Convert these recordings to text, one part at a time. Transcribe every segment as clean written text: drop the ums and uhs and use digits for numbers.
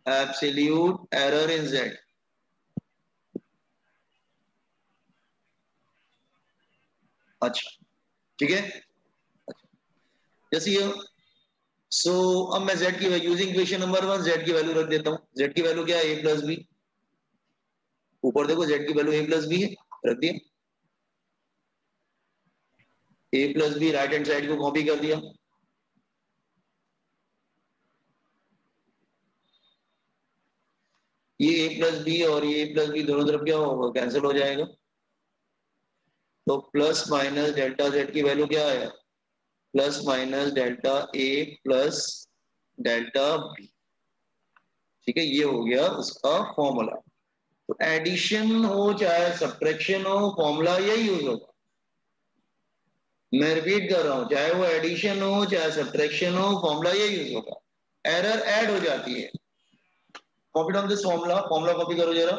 Absolute error in Z। अच्छा ठीक है, जैसे ये सो अब मैं Z की यूजिंग इक्वेशन नंबर 1 Z की वैल्यू रख देता हूं। Z की वैल्यू क्या है, a प्लस बी। ऊपर देखो Z की वैल्यू a प्लस बी है, रख दिया। a plus b right hand side को कॉपी कर दिया। ये a प्लस बी और ये a प्लस बी दोनों तरफ क्या होगा, कैंसिल हो जाएगा। तो प्लस माइनस डेल्टा Z की वैल्यू क्या है, plus minus delta a plus delta b। ठीक है, ये हो गया उसका फॉर्मूला। तो एडिशन हो चाहे सब्ट्रैक्शन हो, फॉर्मूला यही यूज होगा। मैं रिपीट कर रहा हूं, चाहे वो एडिशन हो चाहे सब्ट्रैक्शन हो, फॉर्मूला यही यूज होगा। एरर ऐड हो जाती है। Copy down this formula, formula copy करो जरा।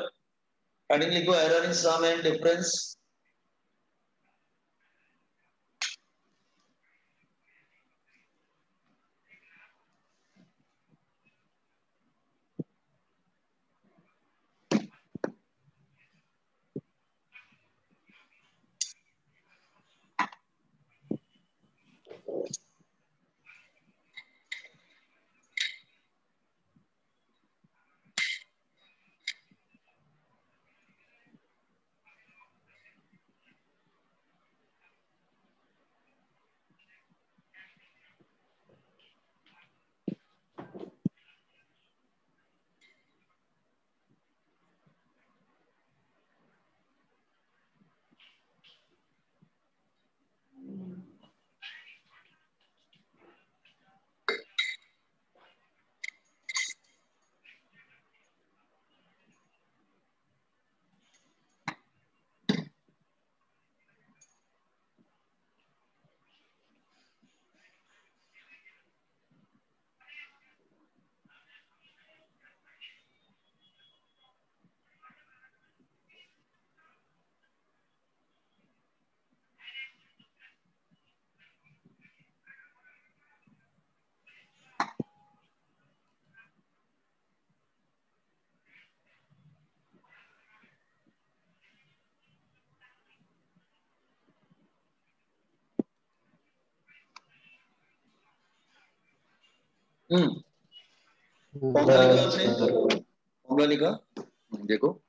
हेडिंग लिखो error in sum and difference. Formula लिखा आपने, फॉर्मूला लिखा, देखो।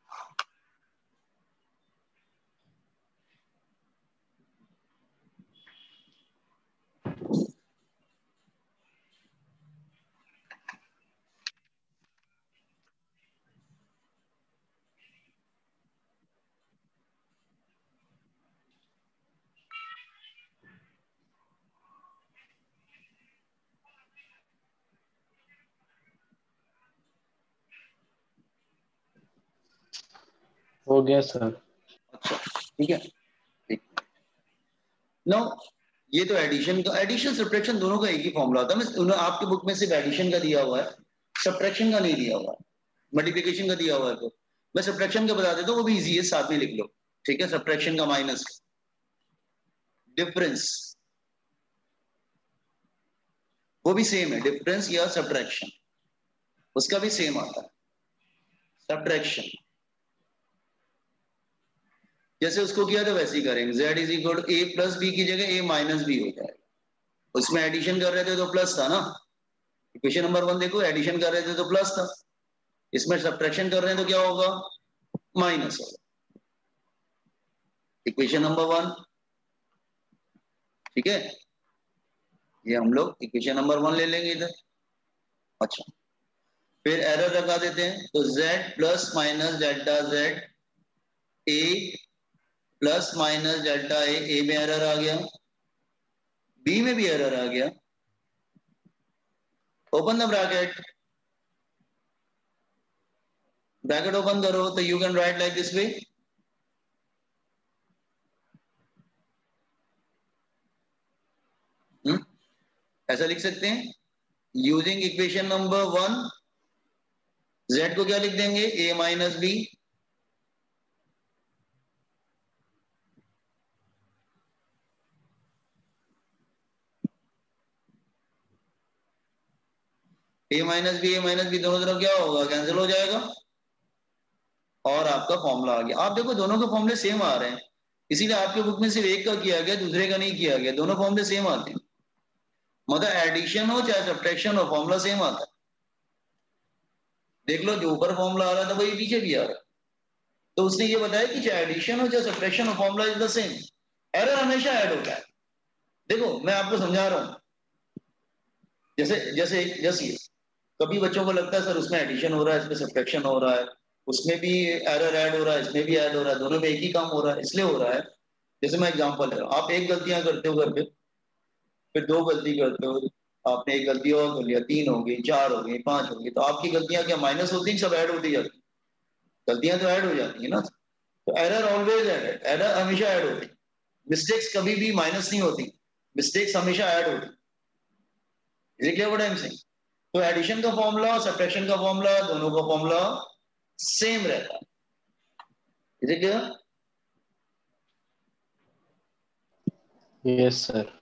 हो गया सर। अच्छा ठीक है, ठीक। नो, ये तो एडिशन का, एडिशन सब्ट्रैक्शन दोनों का एक ही फॉर्मूला होता है। मैं आपके बुक में सिर्फ एडिशन का दिया हुआ है, सब्ट्रैक्शन का नहीं दिया हुआ, मल्टीप्लिकेशन का दिया हुआ है। तो मैं सब्ट्रैक्शन का बता देता हूँ, वो भी इजी है, साथ में लिख लो। ठीक है, सब्ट्रैक्शन का माइनस डिफरेंस, वो भी सेम है, डिफरेंस या सब्ट्रैक्शन, उसका भी सेम आता है सब्ट्रैक्शन। जैसे उसको किया था वैसे ही करेंगे। z is equal to a plus b की जगह ए माइनस बी हो जाएगा। उसमें एडिशन कर रहे थे तो प्लस था ना, इक्वेशन नंबर 1 देखो, एडिशन कर रहे थे तो प्लस था, इसमें सब्ट्रैक्शन कर रहे हैं तो क्या होगा, माइनस होगा। इक्वेशन नंबर 1, ठीक है, ये हम लोग इक्वेशन नंबर 1 ले लेंगे इधर। अच्छा, फिर एरर लगा देते हैं, तो z plus minus delta z, ए प्लस माइनस डेल्टा ए में एरर आ गया, बी में भी एरर आ गया। Open the bracket, bracket open करो, तो you can write like this way, ऐसा लिख सकते हैं, यूजिंग इक्वेशन नंबर 1 z को क्या लिख देंगे, a minus b, a minus b दोनों तरफ क्या होगा, कैंसिल हो जाएगा और आपका फॉर्मूला आ गया। आप देखो दोनों के फॉर्मूले सेम आ रहे हैं, इसीलिए आपके बुक में सिर्फ एक का किया गया, दूसरे का नहीं किया गया, दोनों फॉर्मूले सेम आते हैं। मतलब एडिशन हो चाहे सब्ट्रैक्शन हो, फॉर्मूला सेम आता है। देख लो जो ऊपर फॉर्मूला आ रहा था वही पीछे भी आ रहा है। तो उसने ये बताया कि चाहे एडिशन हो चाहे सब्ट्रैक्शन हो, formula is the same. Error हमेशा ऐड होता है। देखो मैं आपको समझा रहा हूं, जैसे जैसे जैसे कभी बच्चों को लगता है सर उसमें एडिशन हो रहा है, इसमें सब्ट्रैक्शन हो रहा है, उसमें भी एरर ऐड हो रहा है, इसमें भी ऐड हो रहा है, दोनों में एक ही काम हो रहा है, इसलिए हो रहा है। जैसे मैं एग्जांपल ले रहा हूं, आप एक गलतियां करते हो घर पे, फिर दो गलती करते हो, आपने एक गलती और कर लिया, तीन हो गई, चार हो गई, पांच हो गई, तो आपकी गलतियां क्या माइनस होती हैं, सब ऐड होती जाती है? गलतियां तो ऐड हो जाती है ना। तो एरर ऑलवेज ऐड, एरर हमेशा ऐड होती है। मिस्टेक्स कभी भी माइनस नहीं होती, मिस्टेक्स हमेशा ऐड होती। Is it clear what I am saying? तो एडिशन का फॉर्मूला और सब्ट्रैक्शन का फॉर्मूला, दोनों का फॉर्मूला सेम रहता है। Is it clear? Yes sir.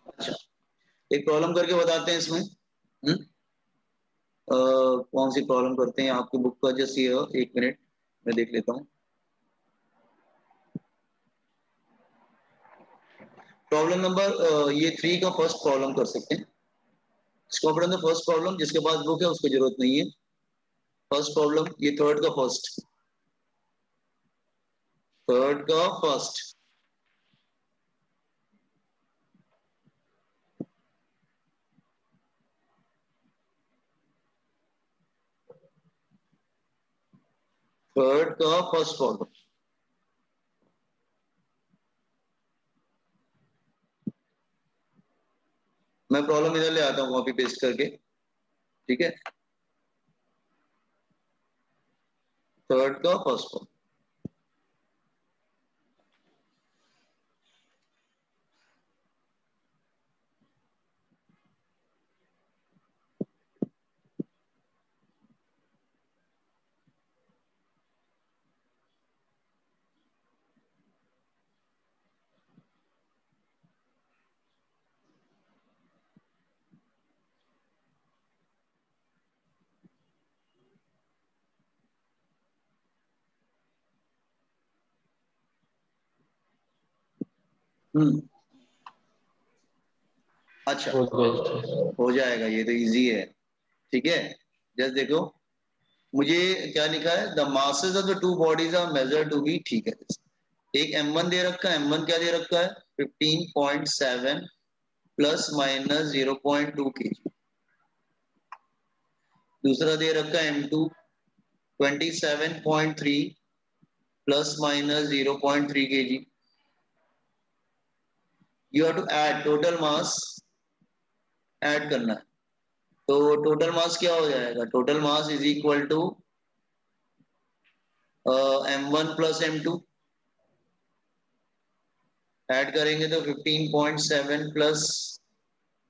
अच्छा, एक प्रॉब्लम करके बताते हैं इसमें। कौन सी प्रॉब्लम करते हैं, आपकी बुक का जस्ट ये, एक मिनट मैं देख लेता हूँ। प्रॉब्लम नंबर ये 3 का फर्स्ट प्रॉब्लम कर सकते हैं। इसको पढ़ेंगे फर्स्ट प्रॉब्लम, जिसके पास बुक है उसको जरूरत नहीं है। फर्स्ट प्रॉब्लम ये थर्ड का फर्स्ट। थर्ड का फर्स्ट प्रॉब्लम। मैं प्रॉब्लम इधर ले आता हूँ कॉपी पेस्ट करके, ठीक है। थर्ड का फर्स्ट प्रॉब्लम। अच्छा, हो गया सर। हो जाएगा, ये तो इजी है, ठीक है। जस्ट देखो, मुझे क्या लिखा है, the masses of the two bodies are measured to be, ठीक है। एक M1 दे रखा है, M1 क्या दे रखा है, 15.7 प्लस माइनस 0.2 kg। दूसरा दे रखा है M2 27.3 plus minus 0.3 kg। You have to add total mass, add करना है। तो टोटल मास क्या हो जाएगा, total mass is equal to M1 plus M2। Add करेंगे तो 15.7 plus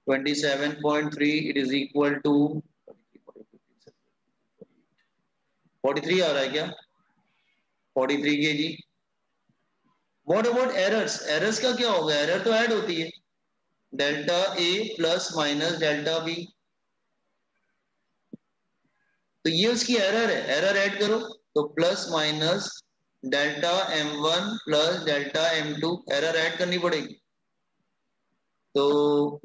27.3 it is equal to 43 आ रहा है क्या, 43 kg। What about errors, errors का क्या होगा, एरर तो ऐड होती है, delta a plus minus delta b, तो ये उसकी एरर है, एरर ऐड करो तो plus minus delta M1 plus delta M2, error add करनी पड़ेगी। तो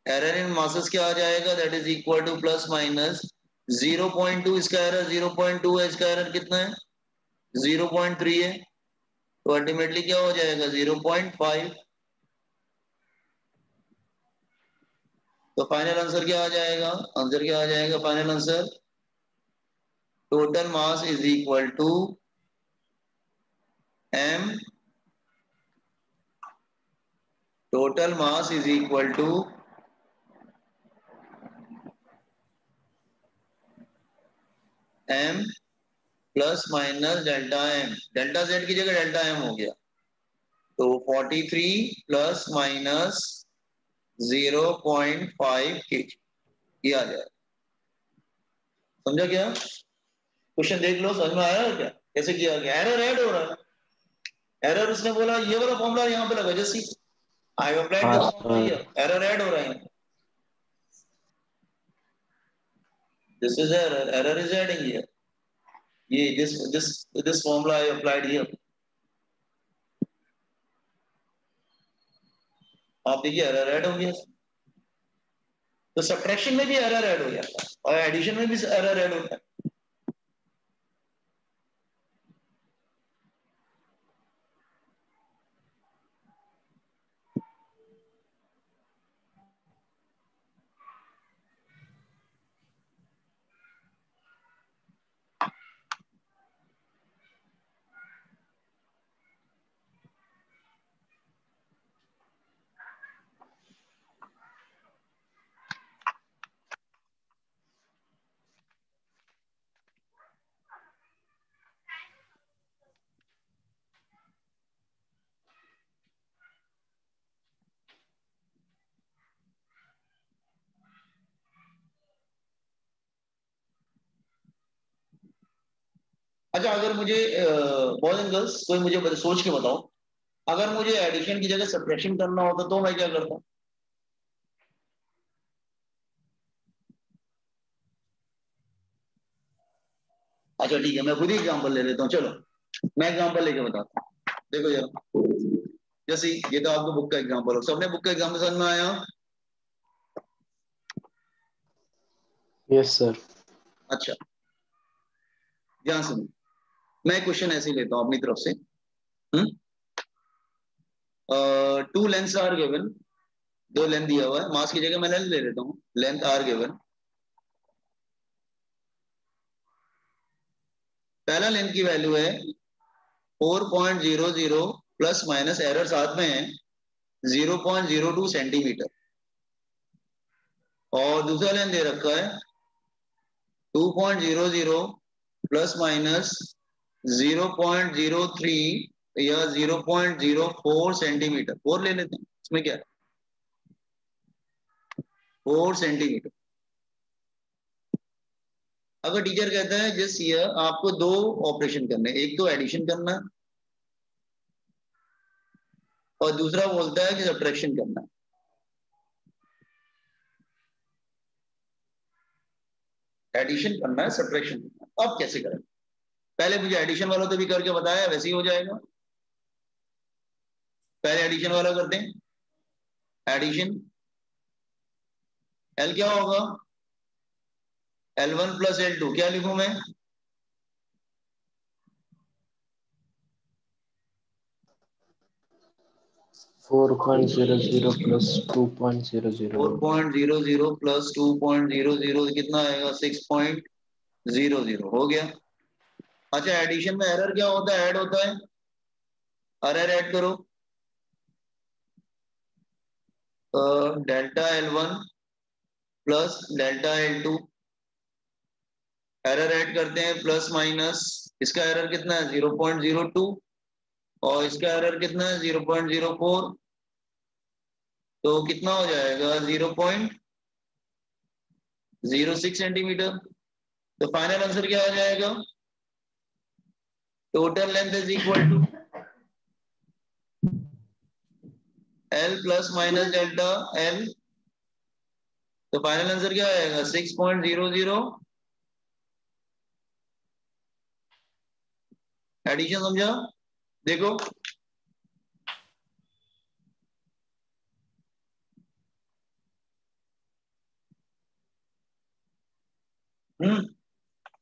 एरर इन मासेस क्या आ जाएगा, that is equal two plus minus 0.2, इसका एरर 0.2 है, इसका एरर कितना है 0.3 है, तो अल्टीमेटली क्या हो जाएगा 0.5। तो फाइनल आंसर क्या आ जाएगा, आंसर क्या आ जाएगा, final answer total mass is equal to m, total mass is equal to m plus minus delta m, delta z की जगह डेल्टा m हो गया, तो 43 प्लस माइनस 0.5 kg ये आ जाएगा। समझा क्या, क्वेश्चन देख लो, समझ में आया है क्या कैसे किया गया, एरर ऐड हो रहा है। एरर उसने बोला ये वाला फॉर्मूला यहाँ पे लगा, जैसे आई अप्लाइड हाँ this formula sir. Here, error add हो रहा है। This is error. Error is adding here. ये this formula I applied here. आप देखिए एरर ऐड हो गया, तो सब्ट्रैक्शन में भी एरर ऐड हो जाता है और एडिशन में भी एरर ऐड होता है। अच्छा, अगर मुझे बॉयज एंड गर्ल्स कोई मुझे सोच के बताओ, अगर मुझे एडिशन की जगह सब्ट्रैक्शन करना होता तो मैं क्या करता? अच्छा ठीक है, मैं खुद ही एग्जांपल ले लेता हूँ। चलो मैं एग्जांपल लेके बताता हूँ। देखो जरा, जैसे ये तो आपको बुक का एग्जांपल हो, सबने बुक का एग्जांपल समझ में आया? Yes sir. अच्छा, ध्यान सुनो, मैं क्वेश्चन ऐसे ही लेता हूँ अपनी तरफ से। टू लेंथ्स आर गिवन, दो लेंथ दिया हुआ है, मास की जगह मैं लेंथ ले लेता हूँ, लेंथ आर गिवन। पहला लेंथ की वैल्यू है 4.00 प्लस माइनस एरर साथ में है 0.02 सेंटीमीटर, और दूसरा लेंथ दे रखा है 2.00 प्लस माइनस 0.03 या 0.04 सेंटीमीटर। 4 ले लेते हैं, इसमें क्या है, 4 सेंटीमीटर। अगर टीचर कहता है जिस ईयर आपको दो ऑपरेशन करने, एक तो एडिशन करना है और दूसरा बोलता है कि सब्ट्रैक्शन करना है। एडिशन करना है, सब्ट्रैक्शन करना है, अब कैसे करें? पहले मुझे एडिशन वाला तो भी करके बताया, वैसे ही हो जाएगा। पहले एडिशन वाला करते हैं। एडिशन एल क्या होगा, L1 प्लस L2, क्या लिखूं मैं? 4.00 प्लस 2.00। 4.00 प्लस 2.00 कितना आएगा? 6.00 हो गया। अच्छा, एडिशन में एरर क्या होता है, ऐड होता है, एरर ऐड करो। Delta L1 plus delta L2, error add करते हैं, प्लस माइनस, इसका एरर कितना है 0.02 और इसका एरर कितना है 0.04, तो कितना हो जाएगा 0.06 सेंटीमीटर। तो फाइनल आंसर क्या आ जाएगा, total length is equal to L plus minus delta L। तो फाइनल आंसर क्या आएगा 6.00। एडिशन समझा? देखो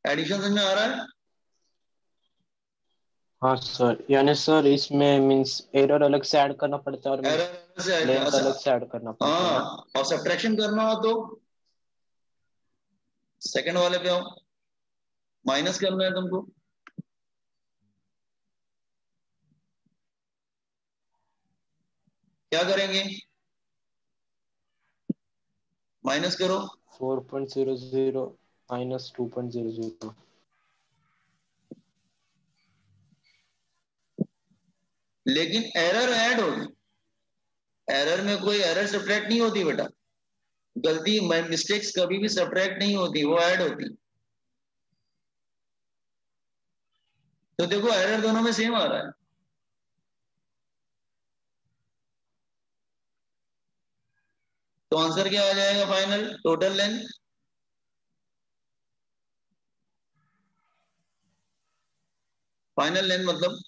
एडिशन समझ में आ रहा है? हाँ सर, यानी सर इसमें मीन्स एरर अलग से ऐड करना पड़ता है और मीन्स एरर से लेंथ अलग से ऐड करना पड़ता है हाँ, ना। और सब्ट्रैक्शन करना हो तो सेकंड वाले पे आओ, माइनस करना है तुमको। क्या करेंगे, माइनस करो। 4.00 माइनस 2.00। लेकिन एरर ऐड होगी, एरर में कोई एरर सब्ट्रैक्ट नहीं होती बेटा, गलती मिस्टेक्स कभी भी सब्ट्रैक्ट नहीं होती, वो ऐड होती। तो देखो एरर दोनों में सेम आ रहा है, तो आंसर क्या आ जाएगा फाइनल, टोटल लेंथ फाइनल लेंथ मतलब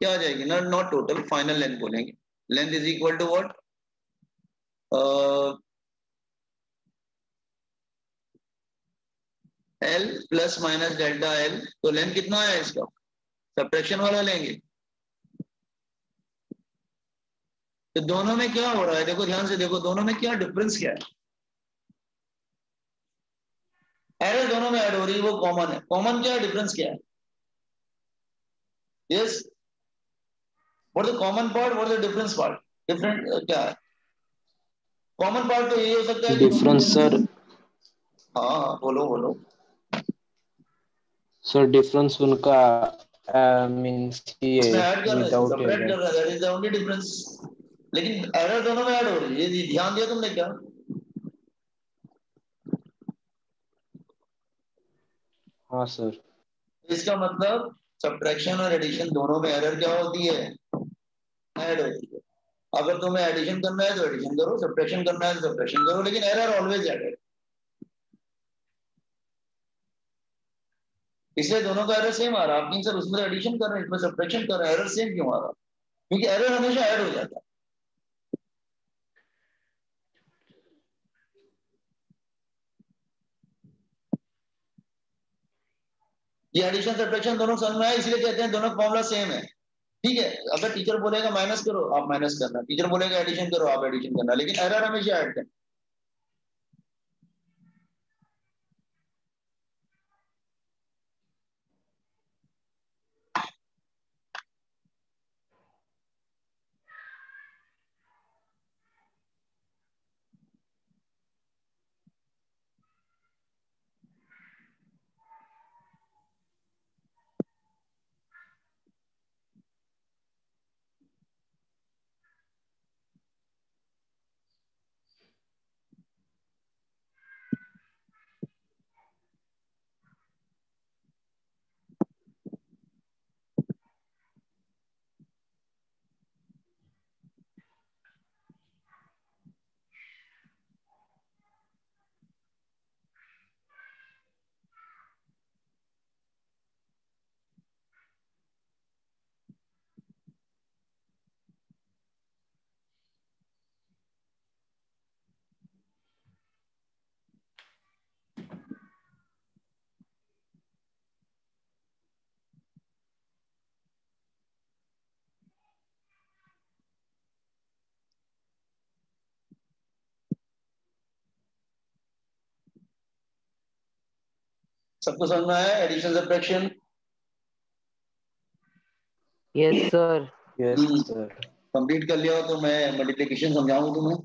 क्या आ जाएगी ना, नॉट टोटल, फाइनल लेंथ बोलेंगे। Length is equal to what, L plus minus delta L. तो लेंथ कितना है इसका, सब्ट्रैक्शन वाला लेंगे। तो दोनों में क्या हो रहा है, देखो ध्यान से देखो, दोनों में क्या डिफरेंस क्या है। एरर दोनों में ऐड हो रही है, वो कॉमन है। कॉमन क्या है, डिफरेंस क्या है? Yes, what the common part, what the difference part? Different क्या है? कॉमन पार्ट तो यही हो सकता है कि दोनों डिफरेंस सर, में, हाँ हाँ बोलो बोलो। सर डिफरेंस उनका मींस ये उसमें ऐड कर रहे हैं, विदाउट सेपरेट कर एरर। रहे हैं, that is the only difference. लेकिन एरर दोनों में ऐड हो रही है, ये ध्यान दिया तुमने क्या? हाँ सर। इसका मतलब सब्ट्रैक्शन और एडिशन दोनों में एरर क्या होती है, ऐड होती है। अगर तुम्हें एडिशन करना है तो एडिशन करो, सब्ट्रैक्शन करना है तो सब्ट्रैक्शन करो, लेकिन एरर ऑलवेज एडेड। इसलिए दोनों का एरर सेम आ रहा है। आप सर उसमें एडिशन कर रहे हैं, इसमें सब्ट्रैक्शन कर रहे हैं, एरर सेम क्यों आ रहा है? क्योंकि एरर हमेशा ऐड हो जाता है। ये एडिशन सब्ट्रैक्शन दोनों समझ में आया, इसलिए कहते हैं दोनों फॉर्मूला सेम है। ठीक है, अगर टीचर बोलेगा माइनस करो, आप माइनस करना, टीचर बोलेगा एडिशन करो, आप एडिशन करना, लेकिन एरर हमेशा ऐड करना। सबको समझ में आया addition subtraction? Yes sir. Yes sir. Complete कर लिया हो तो मैं मल्टीप्लिकेशन समझाऊं तुम्हें।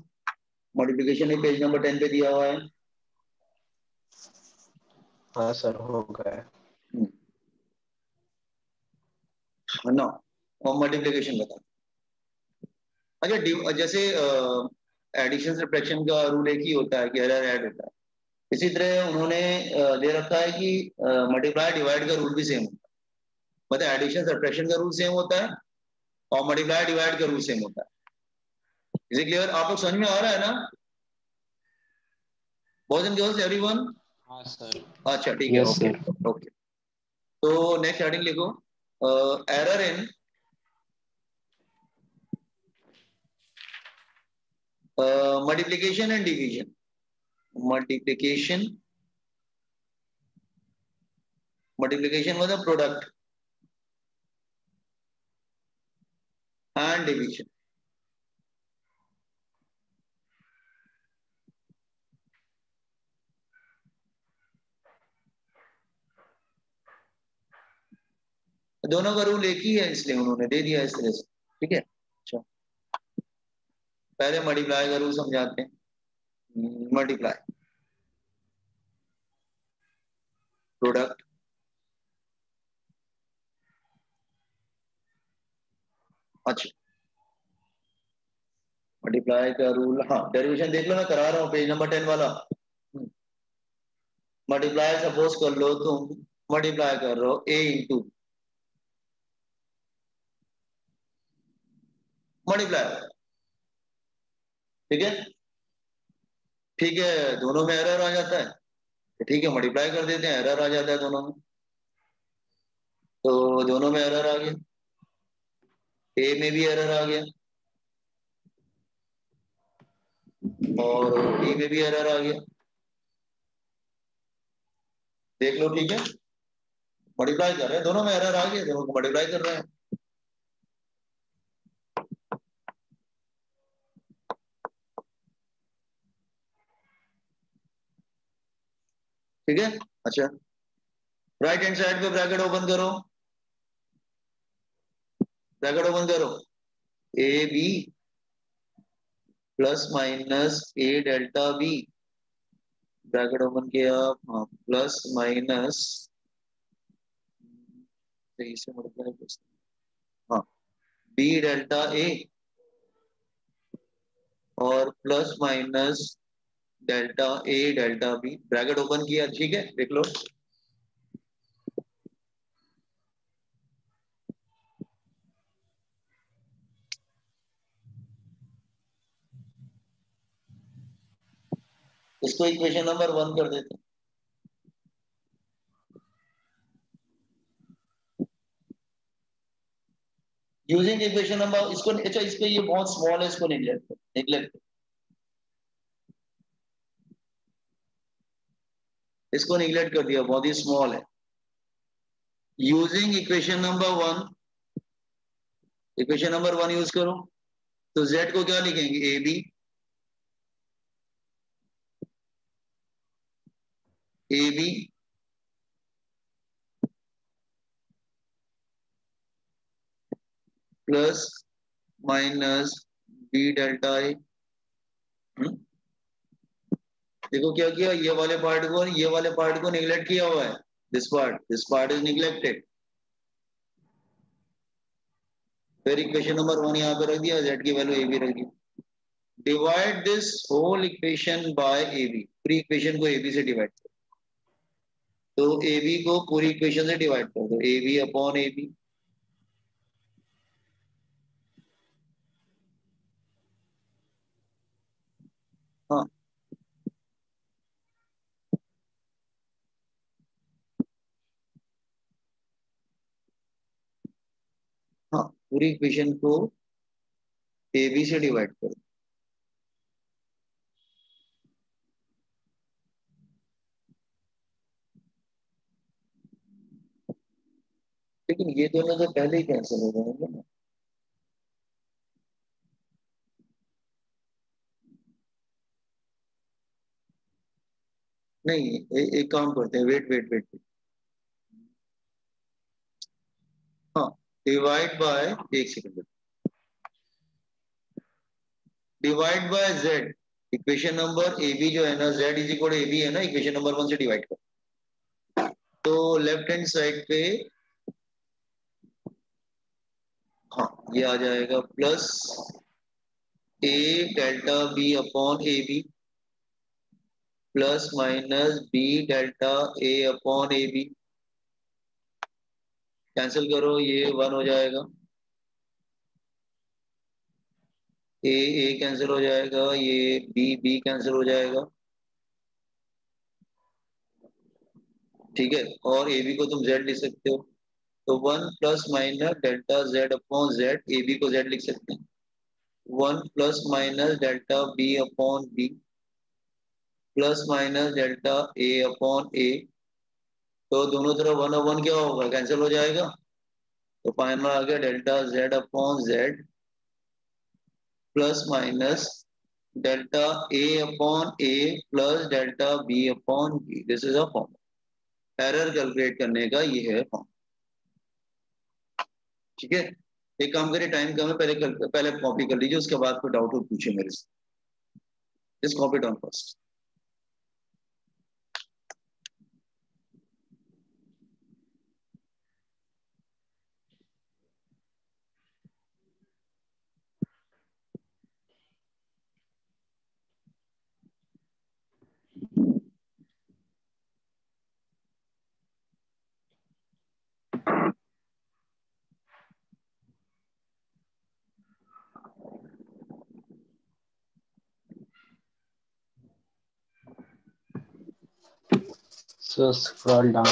मल्टीप्लिकेशन एक पेज नंबर 10 पे दिया हुआ है। हाँ सर, हो गया। है ना, और मल्टीप्लिकेशन बता। अच्छा, जैसे एडिशन सब्ट्रैक्शन का रूल एक ही होता है कि एरर ऐड होता है, इसी तरह उन्होंने दे रखा है कि मल्टीप्लाई डिवाइड का रूल भी सेम होता है। मतलब एडिशन सब्ट्रैक्शन का रूल सेम होता है और मल्टीप्लाई डिवाइड का रूल सेम होता है। Is it clear? आप लोग समझ में आ रहा है ना? Boys and girls everyone? हाँ सर। अच्छा ठीक है, यस ओके सर। ओके। तो नेक्स्ट हेडिंग लिखो, error in multiplication and division. Multiplication, multiplication मतलब प्रोडक्ट, एंड डिवीजन। दोनों का रूल एक ही है, इसलिए उन्होंने दे दिया इस तरह से। ठीक है, अच्छा पहले मल्टीप्लाई का रूल समझाते हैं। मल्टीप्लाई प्रोडक्ट, अच्छा मल्टीप्लाई का रूल, हाँ डेरिवेशन देख लो, मैं करा रहा हूँ पेज नंबर 10 वाला। मल्टीप्लाई सपोज कर लो तुम, मल्टीप्लाई कर रहे हो ए इंटू, मल्टीप्लाई, ठीक है। ठीक है, दोनों में एरर आ जाता है, तो ठीक है मल्टीप्लाई कर देते हैं, एरर आ जाता है दोनों में। तो दोनों में एरर आ गया, ए में भी एरर आ गया और बी में भी एरर आ गया। देख लो, ठीक है, मल्टीप्लाई कर रहे हैं, दोनों में एरर आ गया, दोनों को मल्टीप्लाई कर रहे हैं। ठीक है, अच्छा, राइट हैंड साइड पे ब्रैकेट ओपन करो, ब्रैकेट ओपन करो, a B plus minus a delta b, bracket open किया, हाँ, प्लस माइनस, सही से मल्टीप्लाई, हाँ, बी डेल्टा ए और प्लस माइनस डेल्टा ए डेल्टा बी, ब्रैकेट ओपन किया, ठीक है, देख लो। इसको इक्वेशन नंबर 1 कर देते हैं। यूजिंग इक्वेशन नंबर, इसको अच्छा, इसको ये बहुत स्मॉल है, इसको निगलेक्ट निगलेक्ट, इसको निगलेक्ट कर दिया, बहुत ही स्मॉल है। Using equation number 1, equation number 1 use करो, तो z को क्या लिखेंगे, A B, A B plus minus B delta A. देखो क्या किया, ये वाले पार्ट को निगलेक्ट किया हुआ है, दिस पार्ट इज निगलेक्टेड। फिर इक्वेशन नंबर 1 यहाँ पे रख दिया, z की वैल्यू ए बी रख दी। Divide this whole equation by A B, पूरी इक्वेशन को ए बी से डिवाइड कर, तो ए बी को पूरी इक्वेशन से डिवाइड कर दो, a b upon a b, हाँ, हाँ, पूरी इक्वेशन को ए बी से डिवाइड कर दो। लेकिन ये दोनों तो पहले ही कैंसिल हो जाएंगे ना। नहीं, एक काम करते हैं, वेट वेट वेट, हाँ, डिवाइड बाय, एक second, divide by z, equation number a b जो है ना, z is equal a b है ना, इक्वेशन नंबर 1 से डिवाइड कर, तो लेफ्ट हैंड साइड पे, हाँ, ये आ जाएगा plus a delta B upon a B plus minus B delta A upon a b, cancel करो, ये 1 हो जाएगा, ए कैंसिल हो जाएगा, ये बी कैंसिल हो जाएगा, ठीक है, और ए बी को तुम जेड लिख सकते हो, तो 1 plus minus delta Z upon Z, A B को जेड लिख सकते हैं, 1 plus minus delta B upon B plus minus delta A upon A, तो दोनों तरफ 1 और 1 क्या होगा, कैंसिल हो जाएगा, तो फाइनल आ गया delta Z upon z plus minus delta A upon a plus delta B upon b, this is a form, error calculate करने का ये है फॉर्म, ठीक है। एक काम करिए, टाइम कम है, पहले कॉपी कर लीजिए, उसके बाद कोई डाउट हो पूछिए मेरे से, just copy down first. So scroll down.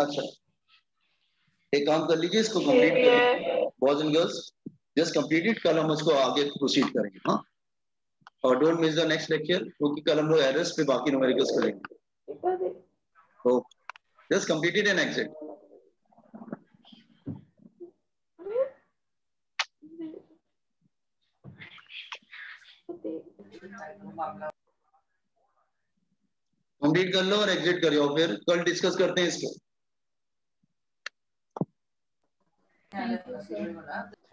अच्छा, एक काम कर लीजिए, इसको कंप्लीट कर लीजिए boys and girls, just complete it, कल हम उसको आगे प्रोसीड करेंगे। हाँ, और don't miss the next lecture, क्योंकि कल हम लोग एरर्स पे बाकी न्यूमेरिकल्स करेंगे। तो just complete it and exit. Complete कर लो और एग्जिट कर जाओ, फिर कल डिस्कस करते हैं इसको।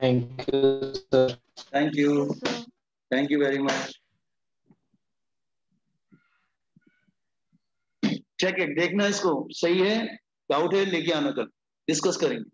Thank you sir. Thank you, thank you very much. Check it, देखना इसको सही है, डाउट है लेके आना, कल डिस्कस करेंगे।